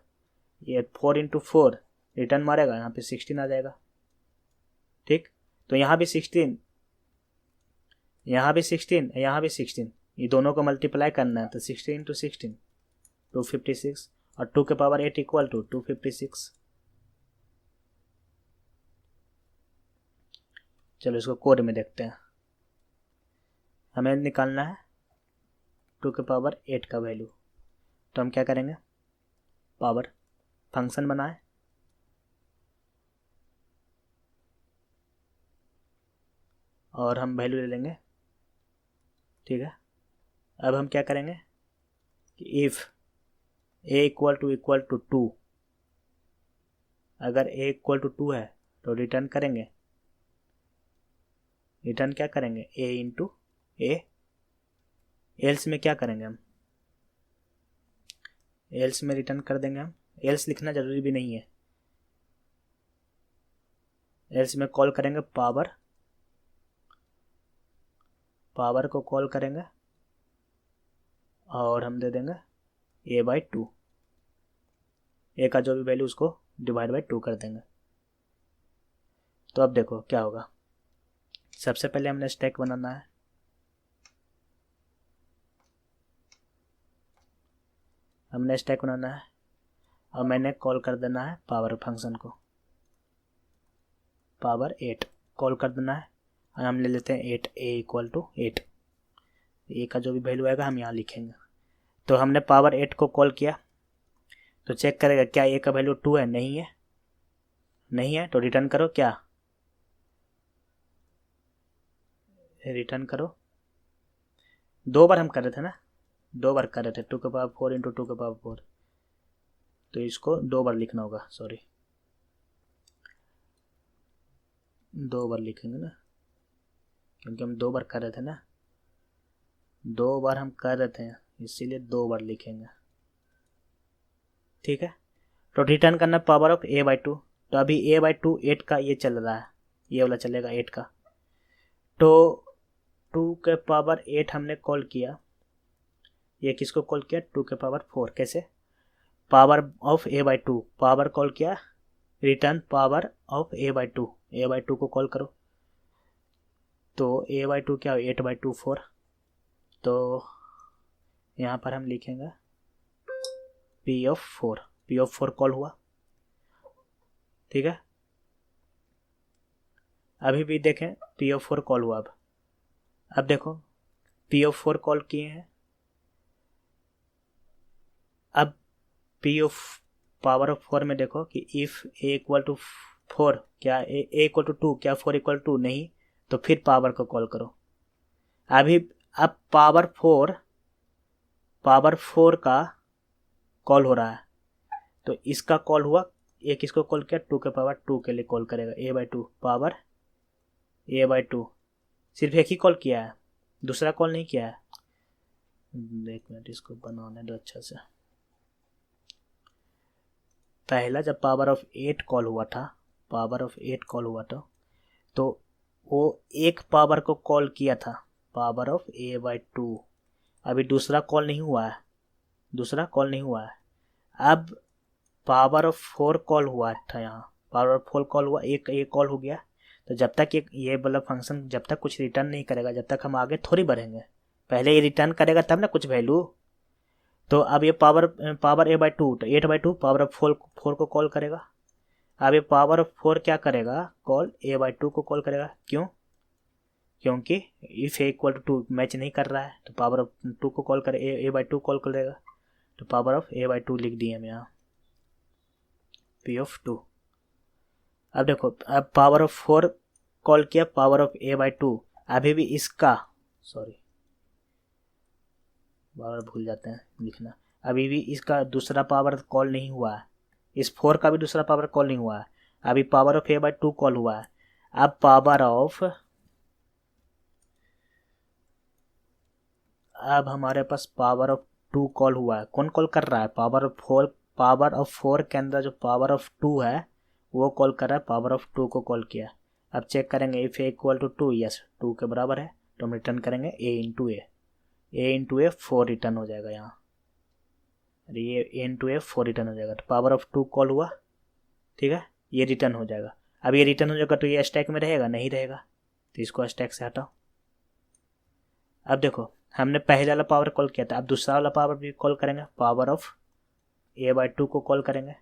ये 4 इंटू 4 रिटर्न मारेगा, यहाँ पे 16 आ जाएगा, ठीक। तो यहाँ भी 16, यहाँ भी 16, यहाँ भी 16, ये दोनों को मल्टीप्लाई करना है, तो 16 इंटू 16 256, और 2 के पावर 8 इक्वल टू 256। चलो इसको कोड में देखते हैं। हमें निकालना है 2 के पावर 8 का वैल्यू, तो हम क्या करेंगे, पावर फंक्शन बनाए, और हम वैल्यू ले लेंगे, ठीक है। अब हम क्या करेंगे कि इफ़ a इक्वल टू 2, अगर a इक्वल टू 2 है तो रिटर्न करेंगे, रिटर्न क्या करेंगे a इंटू ए, एल्स में क्या करेंगे हम, एल्स में रिटर्न कर देंगे हम, एल्स लिखना जरूरी भी नहीं है, एल्स में कॉल करेंगे पावर को कॉल करेंगे, और हम दे देंगे a/2, a का जो भी वैल्यू उसको डिवाइड बाई 2 कर देंगे। तो अब देखो क्या होगा, सबसे पहले हमने स्टैक बनाना है, और मैंने कॉल कर देना है पावर फंक्शन को, पावर 8 कॉल कर देना है, और हम ले लेते हैं 8, a इक्वल टू 8, ए का जो भी वैल्यू आएगा हम यहाँ लिखेंगे। तो हमने पावर 8 को कॉल किया, तो चेक करेगा क्या ए का वैल्यू 2 है, नहीं है, तो रिटर्न करो, क्या रिटर्न करो, 2 बार हम कर रहे थे ना, 2 बार कर रहे थे 2 के पावर 4 इंटू 2 के पावर 4, तो इसको 2 बार लिखना होगा, सॉरी 2 बार लिखेंगे ना, क्योंकि हम 2 बार कर रहे थे ना, 2 बार हम कर रहे थे, इसीलिए 2 बार लिखेंगे, ठीक है। तो रिटर्न करना पावर ऑफ a/2, तो अभी a/2 8 का ये चल रहा है, ये वाला चलेगा 8 का, तो 2 के पावर 8 हमने कॉल किया, ये किसको कॉल किया, 2 के पावर 4। कैसे, power of a/2, power call किया, return power of a/2, a/2 को कॉल करो, तो a/2 क्या हो, 8/2 4। तो यहाँ पर हम लिखेंगे p(4) कॉल हुआ, ठीक है। अभी भी देखें p(4) कॉल हुआ। अब देखो p(4) कॉल किए हैं, अब p(4) में देखो कि इफ a=4, क्या a=2, क्या 4=2 नहीं, तो फिर पावर को कॉल करो। अब पावर 4 का कॉल हो रहा है, तो इसका कॉल हुआ, ये किसको कॉल किया, 2 के पावर 2 के लिए कॉल करेगा, a/2 पावर a/2, सिर्फ एक ही कॉल किया है, दूसरा कॉल नहीं किया है। एक मिनट इसको बनाने दो अच्छा से। पहला जब पावर ऑफ 8 कॉल हुआ था, तो वो एक पावर को कॉल किया था, पावर ऑफ a/2। अभी दूसरा कॉल नहीं हुआ है, अब पावर ऑफ 4 कॉल हुआ था, यहाँ पावर ऑफ 4 कॉल हुआ, एक कॉल हो गया। तो जब तक ये वाला फंक्शन जब तक कुछ रिटर्न नहीं करेगा, जब तक हम आगे थोड़ी बढ़ेंगे, पहले ये रिटर्न करेगा तब ना कुछ वैल्यू। तो अब ये पावर a/2, तो 8/2 पावर ऑफ 4 को कॉल करेगा। अब ये पावर ऑफ 4 क्या करेगा, कॉल a/2 को कॉल करेगा। क्यों, क्योंकि इफ a=2 मैच नहीं कर रहा है, तो पावर ऑफ 2 को कॉल करे, a/2 कॉल करेगा, तो पावर ऑफ a/2 लिख दिए हम यहाँ, p(2). अब देखो, अब पावर ऑफ 4 कॉल किया, पावर ऑफ a/2, अभी भी इसका, बार भूल जाते हैं लिखना, अभी भी इसका दूसरा पावर कॉल नहीं हुआ है, इस 4 का भी दूसरा पावर कॉल नहीं हुआ है, अभी पावर ऑफ a/2 कॉल हुआ है। अब हमारे पास पावर ऑफ 2 कॉल हुआ है, कौन कॉल कर रहा है, पावर ऑफ 4 के अंदर जो पावर ऑफ 2 है वो कॉल कर रहा है, पावर ऑफ 2 को कॉल किया। अब चेक करेंगे, इफ a=2, यस 2 के बराबर है, तो हम रिटर्न करेंगे a 4 रिटर्न हो जाएगा यहाँ, ये a 4 रिटर्न हो जाएगा। तो पावर ऑफ 2 कॉल हुआ, ठीक है, ये रिटर्न हो जाएगा। अब ये रिटर्न हो जाएगा तो ये स्टैक में रहेगा, नहीं रहेगा, तो इसको स्टैक से हटाओ। अब देखो, हमने पहले वाला पावर कॉल किया था, अब दूसरा वाला पावर भी कॉल करेंगे, पावर ऑफ a/2 को कॉल करेंगे।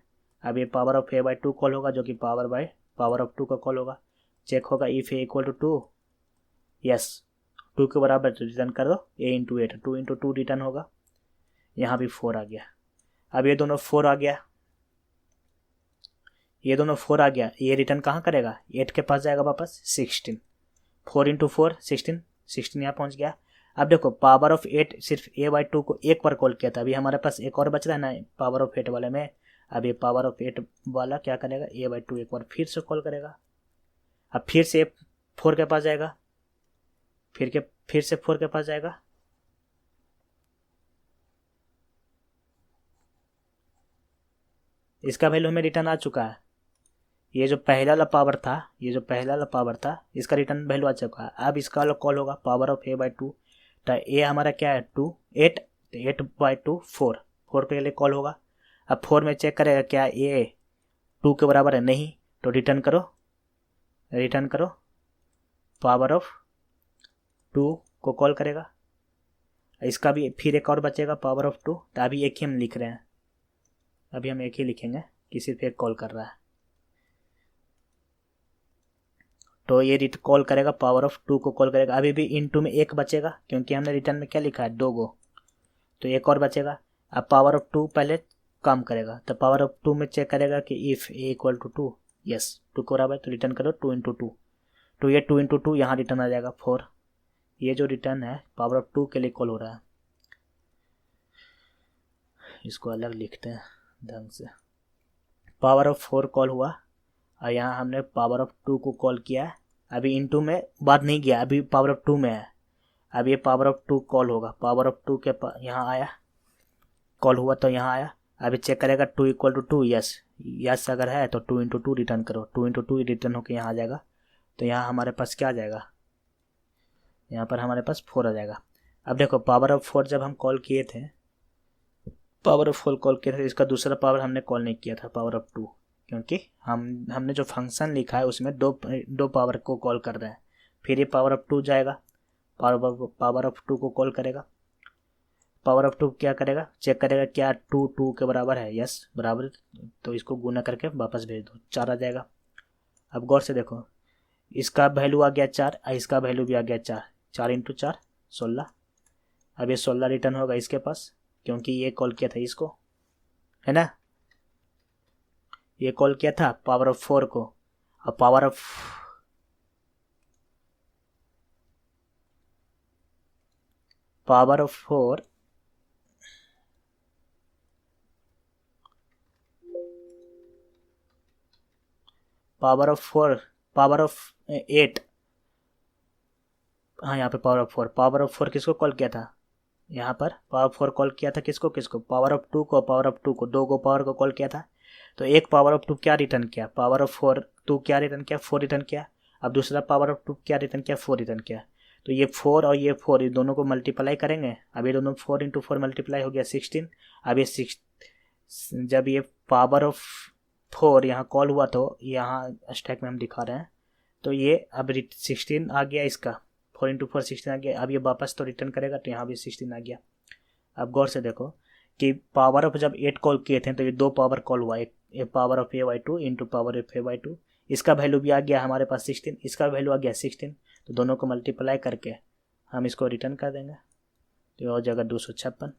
अब ये पावर ऑफ a/2 कॉल होगा, जो कि पावर ऑफ 2 का कॉल होगा। चेक होगा, इफ a=2, यस 2 के बराबर, तो रिटर्न कर दो a × 8, 2 × 2 रिटर्न होगा। यहाँ भी 4 आ गया। अब ये दोनों 4 आ गया, ये रिटर्न कहाँ करेगा, 8 के पास जाएगा वापस, 16, 4 × 4 16 यहाँ पहुँच गया। अब देखो, पावर ऑफ 8 सिर्फ a/2 को एक बार कॉल किया था, अभी हमारे पास एक और बच रहा है ना पावर ऑफ 8 वाले में। अब ये पावर ऑफ 8 वाला क्या करेगा, a/2 एक बार फिर से कॉल करेगा। अब फिर से 4 के पास जाएगा, फिर से 4 के पास जाएगा, इसका वैल्यू हमें रिटर्न आ चुका है। ये जो पहला वाला पावर था, इसका रिटर्न वैल्यू आ चुका है। अब इसका वाला कॉल होगा, पावर ऑफ a/2, तो a हमारा क्या है, 8/2 4 के लिए कॉल होगा। अब 4 में चेक करेगा क्या a 2 के बराबर है, नहीं, तो रिटर्न करो पावर ऑफ 2 को कॉल करेगा। इसका भी फिर एक और बचेगा, पावर ऑफ 2, तो अभी एक ही हम लिख रहे हैं, अभी हम एक ही लिखेंगे कि सिर्फ एक कॉल कर रहा है। तो ये कॉल करेगा, पावर ऑफ 2 को कॉल करेगा। अभी भी इनटू में एक बचेगा, क्योंकि हमने रिटर्न में क्या लिखा है, 2 गो, तो एक और बचेगा। अब पावर ऑफ 2 पहले काम करेगा, तो पावर ऑफ 2 में चेक करेगा कि इफ a=2, यस 2 को बराबर, तो रिटर्न करो 2 × 2, तो ये 2 × 2 यहाँ रिटर्न आ जाएगा 4। ये जो रिटर्न है पावर ऑफ 2 के लिए कॉल हो रहा है, इसको अलग लिखते हैं ढंग से। पावर ऑफ 4 कॉल हुआ, और यहाँ हमने पावर ऑफ 2 को कॉल किया है। अभी इनटू में बात नहीं किया, अभी पावर ऑफ 2 में है। अब ये पावर ऑफ 2 कॉल होगा, पावर ऑफ 2 के यहाँ आया, कॉल हुआ तो यहाँ आया। अभी चेक करेगा 2 = 2, यस अगर है तो 2 × 2 रिटर्न करो, 2 × 2 रिटर्न होकर यहाँ आ जाएगा। तो यहाँ हमारे पास क्या आ जाएगा, यहाँ पर हमारे पास 4 आ जाएगा। अब देखो पावर ऑफ 4 जब हम कॉल किए थे, पावर ऑफ 4 कॉल किए थे, इसका दूसरा पावर हमने कॉल नहीं किया था, पावर ऑफ 2, क्योंकि हमने जो फंक्शन लिखा है उसमें दो पावर को कॉल कर रहे हैं। फिर ये पावर ऑफ 2 जाएगा, पावर ऑफ 2 को कॉल करेगा। पावर ऑफ 2 क्या करेगा, चेक करेगा क्या 2 2 के बराबर है, यस बराबर, तो इसको गुना करके वापस भेज दो, 4 आ जाएगा। अब गौर से देखो, इसका वैल्यू आ गया 4, इसका वैल्यू भी आ गया 4, 4 × 4 16। अब ये 16 रिटर्न होगा इसके पास, क्योंकि ये कॉल किया था इसको, है ना, ये कॉल किया था पावर ऑफ 4 को। अब power of 4, power of 4, power of 8, हाँ यहाँ पे पावर ऑफ 4 किसको कॉल किया था, यहाँ पर पावर ऑफ 4 कॉल किया था किसको, पावर ऑफ 2 को, पावर ऑफ 2 को, दो को पावर को कॉल किया था। तो एक पावर ऑफ 2 क्या रिटर्न किया, पावर ऑफ 4 2 क्या रिटर्न किया, 4 रिटर्न किया। अब दूसरा पावर ऑफ 2 क्या रिटर्न किया, 4 रिटर्न किया। तो ये 4 और ये 4, ये दोनों को मल्टीप्लाई करेंगे। अब ये दोनों 4 × 4 मल्टीप्लाई हो गया 16। अब ये 6, जब ये पावर ऑफ 4 यहाँ कॉल हुआ तो यहाँ स्टैक में हम दिखा रहे हैं, तो ये अब 16 आ गया, इसका 4 × 4 16 आ गया। अब ये वापस तो रिटर्न करेगा, तो यहाँ भी 16 आ गया। अब गौर से देखो कि पावर ऑफ जब 8 कॉल किए थे तो ये 2 पावर कॉल हुआ, एक power of a/2 × power of a/2, इसका वैल्यू भी आ गया हमारे पास 16, इसका वैल्यू आ गया 16, तो दोनों को मल्टीप्लाई करके हम इसको रिटर्न कर देंगे, तो ये हो जाएगा 256।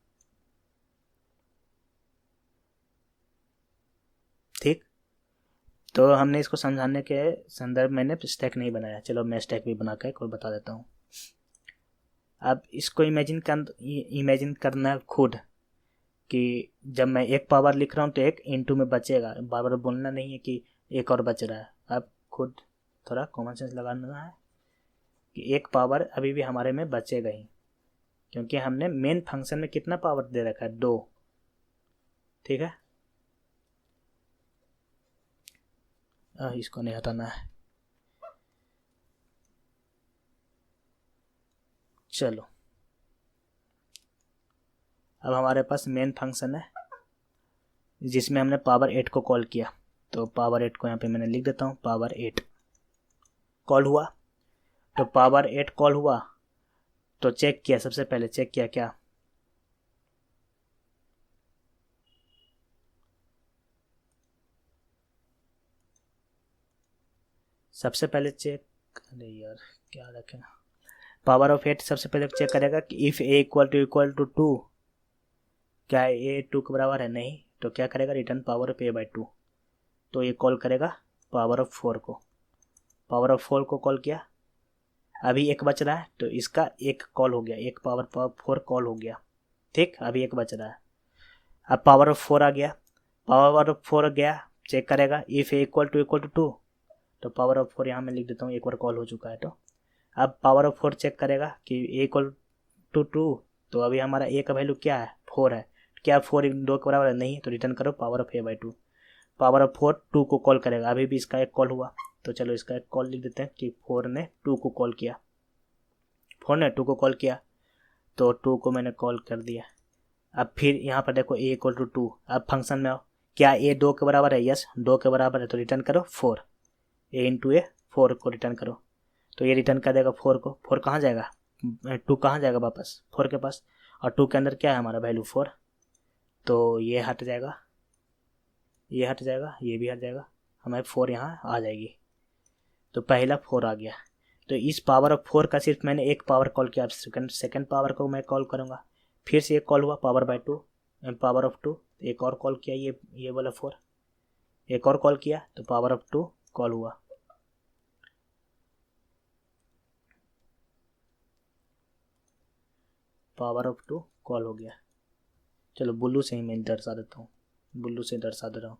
ठीक, तो हमने इसको समझाने के संदर्भ मैंने स्टैक नहीं बनाया, चलो मैं स्टैक भी बना कर बता देता हूँ। अब इसको इमेजिन करना खुद कि जब मैं एक पावर लिख रहा हूँ तो एक इनटू में बचेगा, बार बार बोलना नहीं है कि एक और बच रहा है। अब खुद थोड़ा कॉमन सेंस लगाना है कि एक पावर अभी भी हमारे में बचेगा ही, क्योंकि हमने मेन फंक्शन में कितना पावर दे रखा है, 2। ठीक है, इसको नहीं हटाना है। चलो, अब हमारे पास मेन फंक्शन है जिसमें हमने पावर 8 को कॉल किया, तो पावर 8 को यहाँ पे मैंने लिख देता हूँ, पावर 8 कॉल हुआ। तो पावर 8 कॉल हुआ तो चेक किया, सबसे पहले चेक किया क्या, सबसे पहले चेक, अरे यार क्या रखें, पावर ऑफ 8 सबसे पहले चेक करेगा कि इफ़ a इक्वल टू 2, क्या a 2 के बराबर है, नहीं, तो क्या करेगा, रिटर्न पावर ऑफ a/2, तो ये कॉल करेगा पावर ऑफ 4 को। पावर ऑफ 4 को कॉल किया, अभी एक बच रहा है तो इसका एक कॉल हो गया, एक पावर 4 कॉल हो गया। ठीक, अभी एक बच रहा है। अब पावर ऑफ 4 आ गया, पावर ऑफ 4 गया, चेक करेगा इफ़ a इक्वल टू 2, तो पावर ऑफ 4 यहाँ मैं लिख देता हूँ, एक बार कॉल हो चुका है। तो अब पावर ऑफ 4 चेक करेगा कि a इक्वल टू 2, तो अभी हमारा a का वैल्यू क्या है, 4 है, क्या 4 2 के बराबर है, नहीं, तो रिटर्न करो power of a/2। Power of 4 2 को कॉल करेगा, अभी भी इसका एक कॉल हुआ, तो चलो इसका एक कॉल लिख देते हैं कि 4 ने 2 को कॉल किया, 4 ने 2 को कॉल किया, तो 2 को मैंने कॉल कर दिया। अब फिर यहाँ पर देखो a इक्वल टू 2, अब फंक्शन में आओ, क्या a 2 के बराबर है, यस 2 के बराबर है, तो रिटर्न करो 4, a × a 4 को रिटर्न करो, तो ये रिटर्न कर देगा 4 को। 4 कहाँ जाएगा, 2 कहाँ जाएगा, वापस 4 के पास, और 2 के अंदर क्या है हमारा वैल्यू 4, तो ये हट जाएगा, ये हट जाएगा, ये भी हट जाएगा, हमारे 4 यहाँ आ जाएगी, तो पहला 4 आ गया। तो इस पावर ऑफ 4 का सिर्फ मैंने एक पावर कॉल किया, सेकंड पावर को मैं कॉल करूँगा, फिर से एक कॉल हुआ पावर/2, पावर ऑफ 2, एक और कॉल किया, ये वाला 4, एक और कॉल किया, तो पावर ऑफ 2 कॉल हुआ। पावर ऑफ 2 कॉल हो गया। चलो बुल्लू से ही मैं दर्शा देता हूँ, बुल्लू से दर्शा दे रहा हूँ।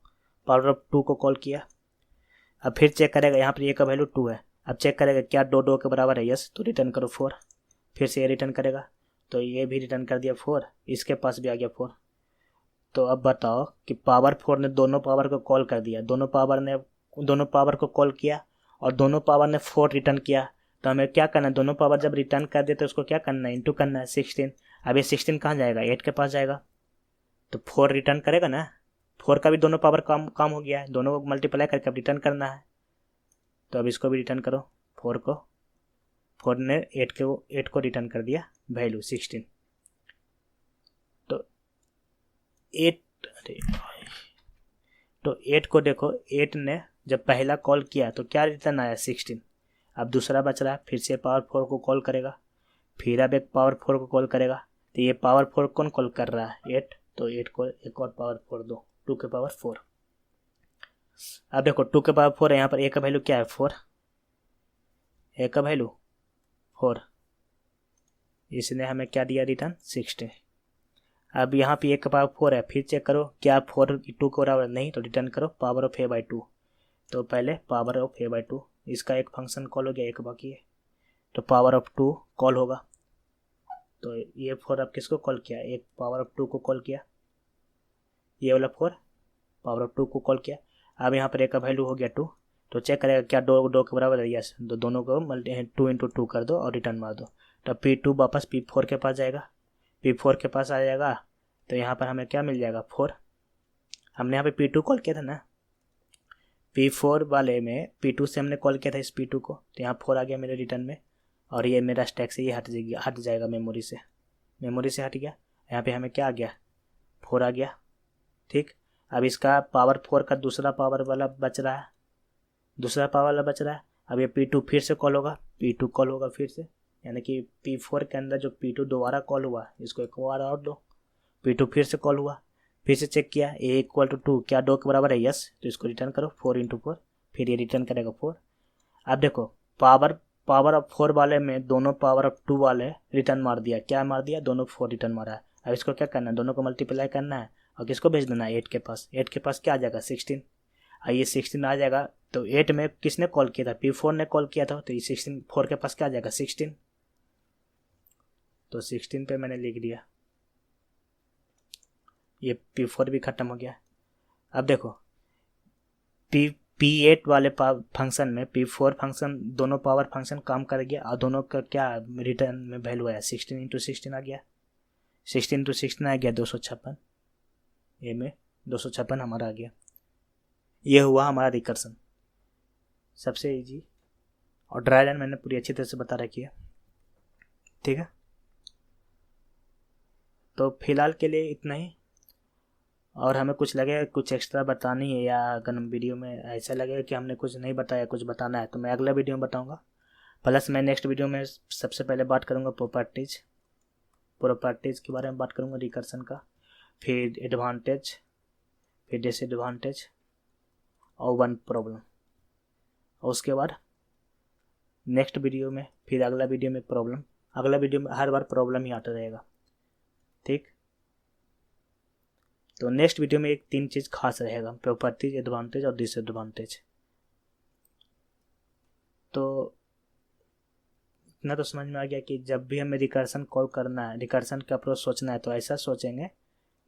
पावर ऑफ 2 को कॉल किया, अब फिर चेक करेगा, यहाँ पर ये का वैल्यू 2 है, अब चेक करेगा क्या 2 के बराबर है, यस, तो रिटर्न करो 4, फिर से ये रिटर्न करेगा, तो ये भी रिटर्न कर दिया 4, इसके पास भी आ गया 4। तो अब बताओ कि पावर 4 ने दोनों पावर को कॉल कर दिया, दोनों पावर को कॉल किया और दोनों पावर ने 4 रिटर्न किया, तो हमें क्या करना है, दोनों पावर जब रिटर्न कर दे तो उसको क्या करना है, इंटू करना है 16। अब ये 16 कहाँ जाएगा, 8 के पास जाएगा, तो 4 रिटर्न करेगा ना। 4 का भी दोनों पावर काम काम हो गया है, दोनों को मल्टीप्लाई करके अब रिटर्न करना है। तो अब इसको भी रिटर्न करो, 4 को, 4 ने 8 को रिटर्न कर दिया वैल्यू 16। तो 8 तो 8 को देखो, 8 ने जब पहला कॉल किया तो क्या रिटर्न आया 16। अब दूसरा बच रहा है, फिर से पावर 4 को कॉल करेगा, फिर अब एक पावर 4 को कॉल करेगा। तो ये पावर 4 कौन कॉल कर रहा है, 8, तो 8 को एक और पावर 4 दो, 2 के पावर 4। अब देखो 2 के पावर 4 है, यहाँ पर ए का वैल्यू क्या है 4, ए का वैल्यू 4, इसने हमें क्या दिया रिटर्न 16। अब यहाँ पे ए का पावर 4 है, फिर चेक करो क्या 4 2 को बराबर नहीं, तो रिटर्न करो पावर ऑफ a/2। तो पहले पावर ऑफ a/2, इसका एक फंक्शन कॉल हो गया, एक बाकी है, तो पावर ऑफ 2 कॉल होगा। तो ये 4 अब किसको कॉल किया, एक पावर ऑफ 2 को कॉल किया, ये वाला 4 पावर ऑफ 2 को कॉल किया। अब यहाँ पर ए का वैल्यू हो गया 2, तो चेक करेगा क्या 2 के बराबर है, यस, तो दोनों को 2 × 2 कर दो और रिटर्न मार दो। तो P2 वापस P4 के पास जाएगा, P4 के पास आ जाएगा, तो यहाँ पर हमें क्या मिल जाएगा 4। हमने यहाँ पे P2 कॉल किया था ना, P4 वाले में P2 से हमने कॉल किया था इस P2 को, तो यहाँ 4 आ गया मेरे रिटर्न में, और ये मेरा स्टैक से ये हट जाएगा मेमोरी से हट गया। यहाँ पे हमें क्या आ गया 4 आ गया, ठीक। अब इसका पावर 4 का दूसरा पावर वाला बच रहा है, अब ये P2 फिर से कॉल होगा, P2 कॉल होगा फिर से, यानी कि P4 के अंदर जो P2 दोबारा कॉल हुआ, इसको एक बार और दो, P2 फिर से कॉल हुआ, फिर से चेक किया a = 2, क्या 2 के बराबर है, यस, तो इसको रिटर्न करो 4 × 4, फिर ये रिटर्न करेगा 4। अब देखो पावर ऑफ 4 वाले में दोनों पावर ऑफ 2 वाले रिटर्न मार दिया, क्या मार दिया, दोनों 4 रिटर्न मारा है। अब इसको क्या करना है, दोनों को मल्टीप्लाई करना है और किसको भेज देना है 8 के पास, 8 के पास क्या आ जाएगा 16। ये 16 आ जाएगा, तो 8 में किसने कॉल किया था, P4 ने कॉल किया था, तो ये 16 4 के पास क्या आ जाएगा 16, तो 16 पे मैंने लिख दिया, ये P4 भी खत्म हो गया। अब देखो P8 वाले फंक्शन में P4 फंक्शन दोनों पावर फंक्शन काम कर गया, और दोनों का क्या रिटर्न में वैल्यू आया 16 × 16 आ गया, 16 × 16 आ गया 256, ये में 256 हमारा आ गया। ये हुआ हमारा रिकर्सन, सबसे इजी, और ड्राई रन मैंने पूरी अच्छी तरह से बता रखी है, ठीक है। तो फिलहाल के लिए इतना ही, और हमें कुछ लगे कुछ एक्स्ट्रा बतानी है, या अगर हम वीडियो में ऐसा लगे कि हमने कुछ नहीं बताया, कुछ बताना है, तो मैं अगला वीडियो में बताऊंगा। प्लस मैं नेक्स्ट वीडियो में सबसे पहले बात करूंगा प्रॉपर्टीज़ के बारे में बात करूंगा रिकर्सन का, फिर एडवांटेज, फिर डिसएडवांटेज, और वन प्रॉब्लम, और उसके बाद नेक्स्ट वीडियो में, फिर अगला वीडियो में प्रॉब्लम, अगला वीडियो में हर बार प्रॉब्लम ही आता रहेगा, ठीक। तो नेक्स्ट वीडियो में एक 3 चीज़ खास रहेगा, प्रॉपर्टीज, एडवांटेज और डिसएडवांटेज। तो इतना तो समझ में आ गया कि जब भी हमें रिकर्सन कॉल करना है, रिकर्सन का अप्रोच सोचना है, तो ऐसा सोचेंगे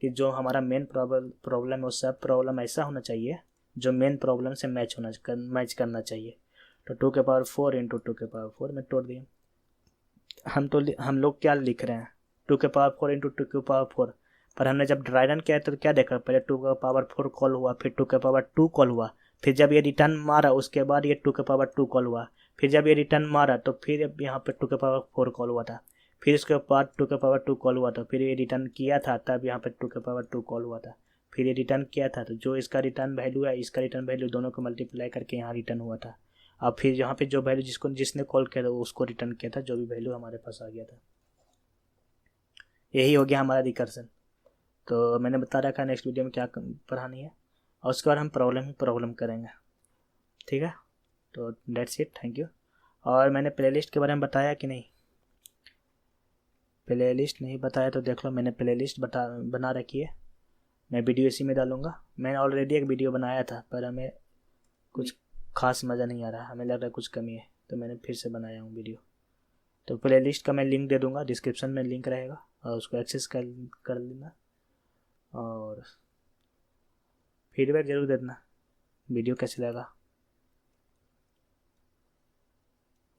कि जो हमारा मेन प्रॉब्लम है वो सब प्रॉब्लम ऐसा होना चाहिए जो मेन प्रॉब्लम से मैच करना चाहिए। तो 2 के पावर 4 × 2 के पावर 4 में तोड़ दिए। हम लोग क्या लिख रहे हैं, 2 के पावर 4 × 2 के पावर 4, पर हमने जब ड्राई रन किया तो क्या देखा, पहले 2 के पावर 4 कॉल हुआ, फिर 2 के पावर 2 कॉल हुआ, फिर जब ये रिटर्न मारा उसके बाद ये 2 के पावर 2 कॉल हुआ, फिर जब ये रिटर्न मारा तो फिर अब यहाँ पे 2 के पावर 4 कॉल हुआ था, फिर इसके बाद 2 के पावर 2 कॉल हुआ था, फिर ये रिटर्न किया था, तब यहाँ पे 2 के पावर 2 कॉल हुआ था, फिर ये रिटर्न किया था, तो जो इसका रिटर्न वैल्यू है, इसका रिटर्न वैल्यू दोनों को मल्टीप्लाई करके यहाँ रिटर्न हुआ था। अब फिर यहाँ पे जो वैल्यू जिसने कॉल किया था उसको रिटर्न किया था, जो भी वैल्यू हमारे पास आ गया था। यही हो गया हमारा रिकर्सन। तो मैंने बता रखा नेक्स्ट वीडियो में क्या पढ़ानी है, और उसके बाद हम प्रॉब्लम करेंगे, ठीक है। तो डेट्स इट, थैंक यू। और मैंने प्लेलिस्ट के बारे में बताया कि नहीं, प्लेलिस्ट नहीं बताया तो देख लो, मैंने प्लेलिस्ट बना रखी है, मैं वीडियो इसी में डालूंगा। मैंने ऑलरेडी एक वीडियो बनाया था, पर हमें कुछ खास मज़ा नहीं आ रहा, हमें लग रहा है कुछ कमी है, तो मैंने फिर से बनाया हूँ वीडियो। तो प्लेलिस्ट का मैं लिंक दे दूँगा, डिस्क्रिप्शन में लिंक रहेगा, और उसको एक्सेस कर लेना, और फीडबैक ज़रूर देना वीडियो कैसे लगा।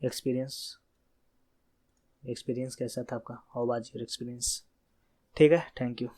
एक्सपीरियंस कैसा था आपका, हाउ वाज योर एक्सपीरियंस। ठीक है, थैंक यू।